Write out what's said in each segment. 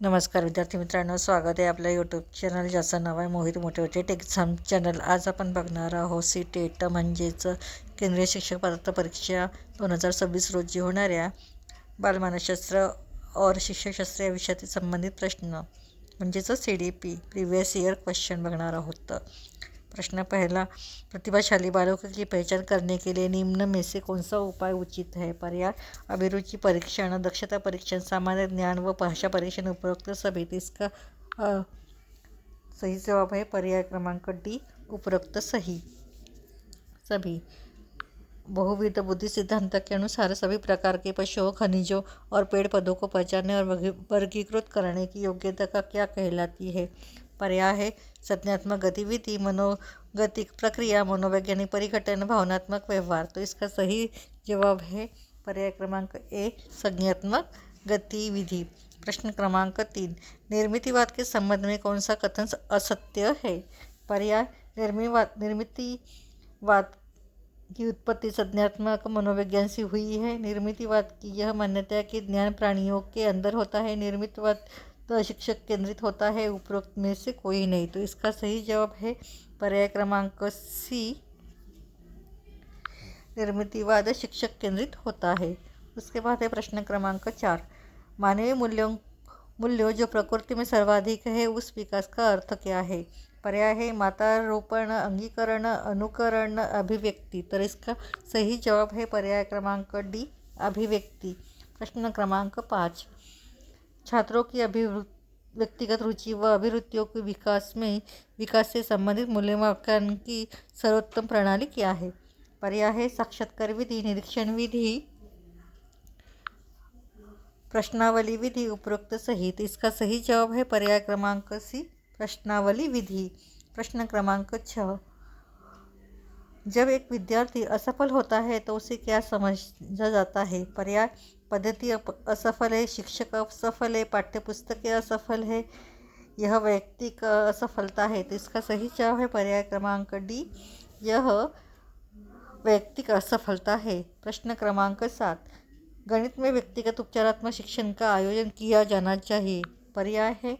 नमस्कार विद्यार्थी मित्रांनो, स्वागत आहे आपल्या यूट्यूब चॅनल ज्याचं नाव आहे मोहित मोटिवेटेड एक्झाम चॅनल. आज आपण बघणार आहोत सी-टेट म्हणजेच केंद्रीय शिक्षक पात्रता परीक्षा 2026 रोजी होणाऱ्या बालमानसशास्त्र और शिक्षकशास्त्र या विषयातील संबंधित प्रश्न म्हणजेच CDP प्रीवियस ईयर क्वेश्चन बघणार आहोत. प्रश्न पहला, प्रतिभाशाली बालकों की पहचान करने के लिए निम्न में से कौन सा उपाय उचित है? पर्याय अभिरुचि परीक्षण, दक्षता परीक्षण, सामान्य ज्ञान व भाषा परीक्षण, उपरोक्त सभी. तो इसका सही जवाब है पर्याय क्रमांक डी, उपरोक्त सभी. बहुविध बुद्धि सिद्धांत के अनुसार सभी प्रकार के पशुओं, खनिजों और पेड़ पौधों को पहचानने और वर्गीकृत करने की योग्यता का क्या कहलाती है? पर्याय है संज्ञात्मक गतिविधि, मनोगतिक प्रक्रिया, मनोवैज्ञानिक परिघटन, भावनात्मक व्यवहार. तो इसका सही जवाब है पर्याय क्रमांक ए, संज्ञात्मक गतिविधि. प्रश्न क्रमांक 3, निर्मितिवाद के संबंध में कौन सा कथन असत्य है? पर्याय निर्मितिवाद की उत्पत्ति संज्ञात्मक मनोविज्ञान से हुई है. निर्मितिवाद की यह मान्यता है कि ज्ञान प्राणियों के अंदर होता है. निर्मितिवाद तो शिक्षक केंद्रित होता है. उपरोक्त में से कोई नहीं. तो इसका सही जवाब है पर्याय क्रमांक सी, निर्मितिवाद शिक्षक केंद्रित होता है. उसके बाद है प्रश्न क्रमांक 4, मानवीय मूल्यों जो प्रकृति में सर्वाधिक है उस विकास का अर्थ क्या है? पर्याय है मात्रारोपण, अंगीकरण, अनुकरण, अभिव्यक्ति. तो इसका सही जवाब है पर्याय क्रमांक डी, अभिव्यक्ति. प्रश्न क्रमांक 5, छात्रों की व्यक्तिगत रुचि व अभिरुचियों के विकास से संबंधित मूल्यांकन की सर्वोत्तम प्रणाली क्या है? पर्याय है साक्षात्कार विधि, निरीक्षण विधि, प्रश्नावली विधि, उपरोक्त सही. तो इसका सही जवाब है पर्याय क्रमांक सी, प्रश्नावली विधि. प्रश्न क्रमांक 6, जब एक विद्यार्थी असफल होता है तो उसे क्या समझा जाता है? पर्याय पद्धति असफल है, शिक्षक असफल है, पाठ्यपुस्तकें असफल है, यह व्यक्तिगत असफलता है. तो इसका सही जवाब है पर्याय क्रमांक डी, यह व्यक्तिगत असफलता है. प्रश्न क्रमांक 7, गणित में व्यक्तिगत उपचारात्मक शिक्षण का आयोजन किया जाना चाहिए. पर्याय है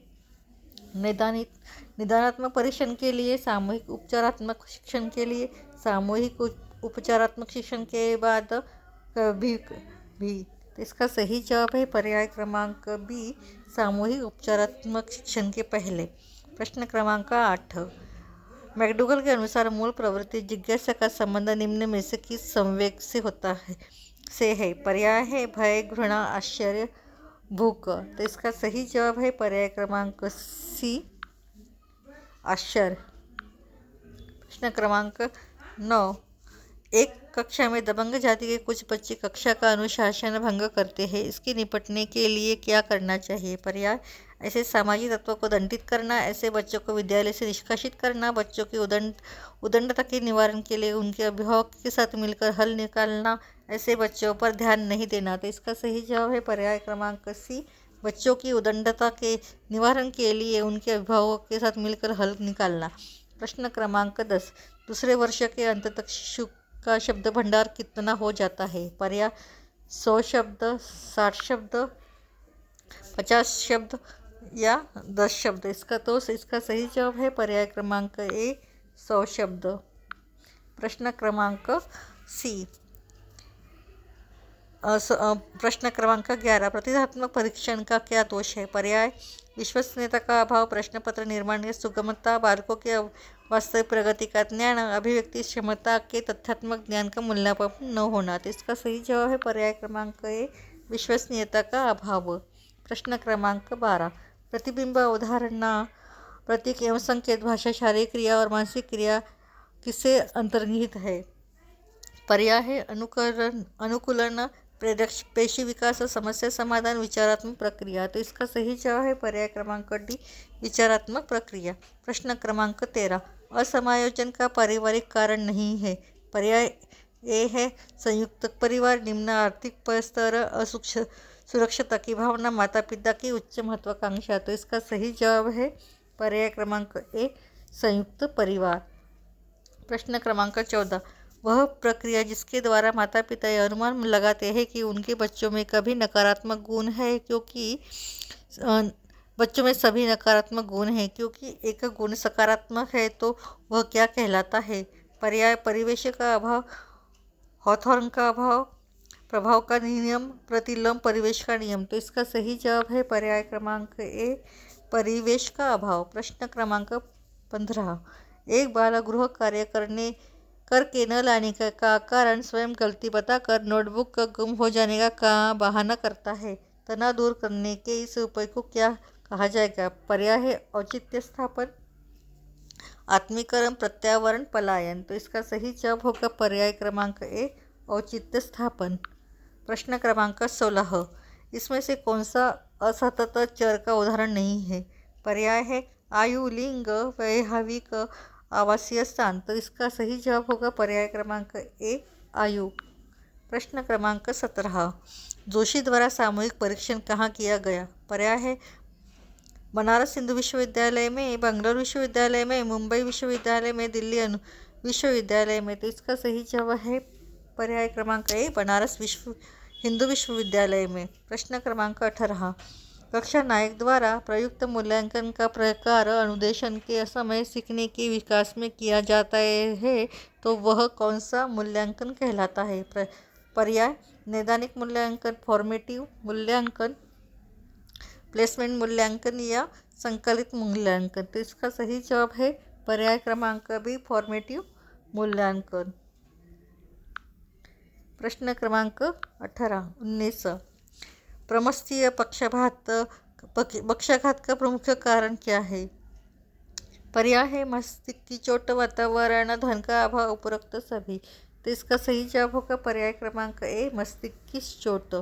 निदानात्मक परीक्षण के लिए, सामूहिक उपचारात्मक शिक्षण के लिए, सामूहिक उपचारात्मक शिक्षण के बाद कभी भी. तो इसका सही जवाब है पर्याय क्रमांक बी, सामूहिक उपचारात्मक शिक्षण के पहले. प्रश्न क्रमांक 8, मैकडूगल के अनुसार मूल प्रवृत्ति जिज्ञासा का संबंध निम्न में से किस संवेग से होता है? पर्याय है भय, घृणा, आश्चर्य, भूख. तो इसका सही जवाब है पर्याय क्रमांक सी, आश्चर्य. प्रश्न क्रमांक 9, एक कक्षा में दबंग जाति के कुछ बच्चे कक्षा का अनुशासन भंग करते हैं. इसके निपटने के लिए क्या करना चाहिए? पर्याय ऐसे सामाजिक तत्वों को दंडित करना, ऐसे बच्चों को विद्यालय से निष्कासित करना, बच्चों की उदंडता के निवारण के लिए उनके अभिभावक के साथ मिलकर हल निकालना, ऐसे बच्चों पर ध्यान नहीं देना. तो इसका सही जवाब है पर्याय क्रमांक सी, बच्चों की उदंडता के निवारण के लिए उनके अभिभावक के साथ मिलकर हल निकालना. प्रश्न क्रमांक 10, दूसरे वर्ष के अंत तक शिशु का शब्द भंडार कितना हो जाता है? पर्याय 100 शब्द, 60 शब्द, 50 शब्द या 10 शब्द. इसका सही जवाब है पर्याय क्रमांक ए, 100 शब्द. प्रश्न क्रमांक सी, प्रश्न क्रमांक 11, प्रतिधात्मक परीक्षण का क्या दोष है? पर्याय विश्वसनीयता का अभाव, प्रश्नपत्र निर्माण की सुगमता, बालकों के वास्तविक प्रगति का ज्ञान, अभिव्यक्ति क्षमता के तथ्यात्मक ज्ञान का मूल्यांकन न होना. तो इसका सही जवाब है पर्याय क्रमांक ए, विश्वसनीयता का अभाव. प्रश्न क्रमांक 12, प्रतिबिंब, अवधारणा, प्रतीक एवं संकेत, भाषा, शारीरिक क्रिया और मानसिक क्रिया किसे अंतर्निहित है? पर्याय है अनुकूलन, प्रेरक, पेशी विकास, समस्या समाधान, विचारात्मक प्रक्रिया. तो इसका सही जवाब है पर्याय क्रमांक डी, विचारात्मक प्रक्रिया. प्रश्न क्रमांक 13, असमायोजन का पारिवारिक कारण नहीं है. पर्याय ए है संयुक्त परिवार, निम्न आर्थिक स्तर, सुरक्षता की भावना, माता पिता की उच्च महत्वाकांक्षा. तो इसका सही जवाब है पर्याय क्रमांक ए, संयुक्त परिवार. प्रश्न क्रमांक 14, वह प्रक्रिया जिसके द्वारा माता पिता यह अनुमान लगाते हैं कि उनके बच्चों में कभी नकारात्मक गुण है क्योंकि बच्चों में सभी नकारात्मक गुण हैं, क्योंकि एक गुण सकारात्मक है तो वह क्या कहलाता है? पर्याय परिवेश का अभाव, हॉथॉर्न का अभाव, प्रभाव का नियम, प्रतिलोम, परिवेश का नियम। तो इसका सही जवाब है पर्याय क्रमांक ए, परिवेश का अभाव। प्रश्न क्रमांक 15। एक बालक गृह कार्य करके न लाने का कारण स्वयं गलती बताकर नोटबुक का गुम हो जाने का बहाना करता है। तनाव दूर करने के इस उपाय को क्या कहा जाएगा? पर्याय है औचित्य स्थापन, आत्मीकरण, प्रत्यावरण, पलायन। तो इसका सही जवाब होगा पर्याय क्रमांक ए, औचित्य स्थापन। प्रश्न क्रमांक 16। इसमें से कौन सा असतत चर का उदाहरण नहीं है? पर्याय है आयु, लिंग, वैवाहिक, आवासीय स्थान। तो इसका सही जवाब होगा पर्याय क्रमांक ए, आयु। प्रश्न क्रमांक 17। जोशी द्वारा सामूहिक परीक्षण कहाँ किया गया? पर्याय है बनारस हिंदू विश्वविद्यालय में, बंगलौर विश्वविद्यालय में, मुंबई विश्वविद्यालय में, दिल्ली विश्वविद्यालय में। तो इसका सही जवाब है पर्याय क्रमांक ए, बनारस हिंदू विश्वविद्यालय में। प्रश्न क्रमांक 18। कक्षा नायक द्वारा प्रयुक्त मूल्यांकन का प्रकार अनुदेशन के समय सीखने के विकास में किया जाता है, तो वह कौन सा मूल्यांकन कहलाता है? पर्याय नैदानिक मूल्यांकन, फॉर्मेटिव मूल्यांकन, प्लेसमेंट मूल्यांकन या संकलित मूल्यांकन। तो इसका सही जवाब है पर्याय क्रमांक बी, फॉर्मेटिव मूल्यांकन। प्रश्न क्रमांक 19। प्रमस्थीय पक्षाघात का प्रमुख कारण क्या है? पर्याय है मस्तिष्क की चोट, वातावरण, धन का अभाव, उपरोक्त सभी। तो इसका सही जवाब होगा पर्याय क्रमांक ए, मस्तिष्क की चोट।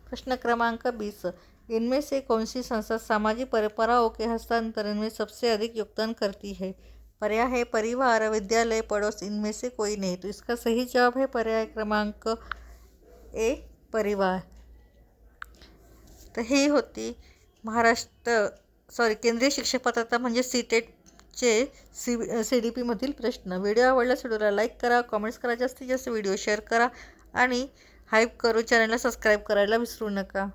प्रश्न क्रमांक 20। इनमें से कौन सी संस्था सामाजिक परंपराओं के हस्तांतरण में सबसे अधिक योगदान करती है? पर्याय है परिवार, विद्यालय, पड़ोस। इनमें से कोई नहीं। तो इसका सही जवाब है पर्याय क्रमांक ए, परिवार। तर ही होती केंद्रीय शिक्षक पात्रता म्हणजे सीटेटचे CDP मधील प्रश्न। व्हिडिओ आवडल्यास व्हिडिओला लाईक करा, कमेंट्स करा, जास्तीत जास्त व्हिडिओ शेअर करा आणि हाईप करू, चॅनलला सबस्क्राईब करायला विसरू नका।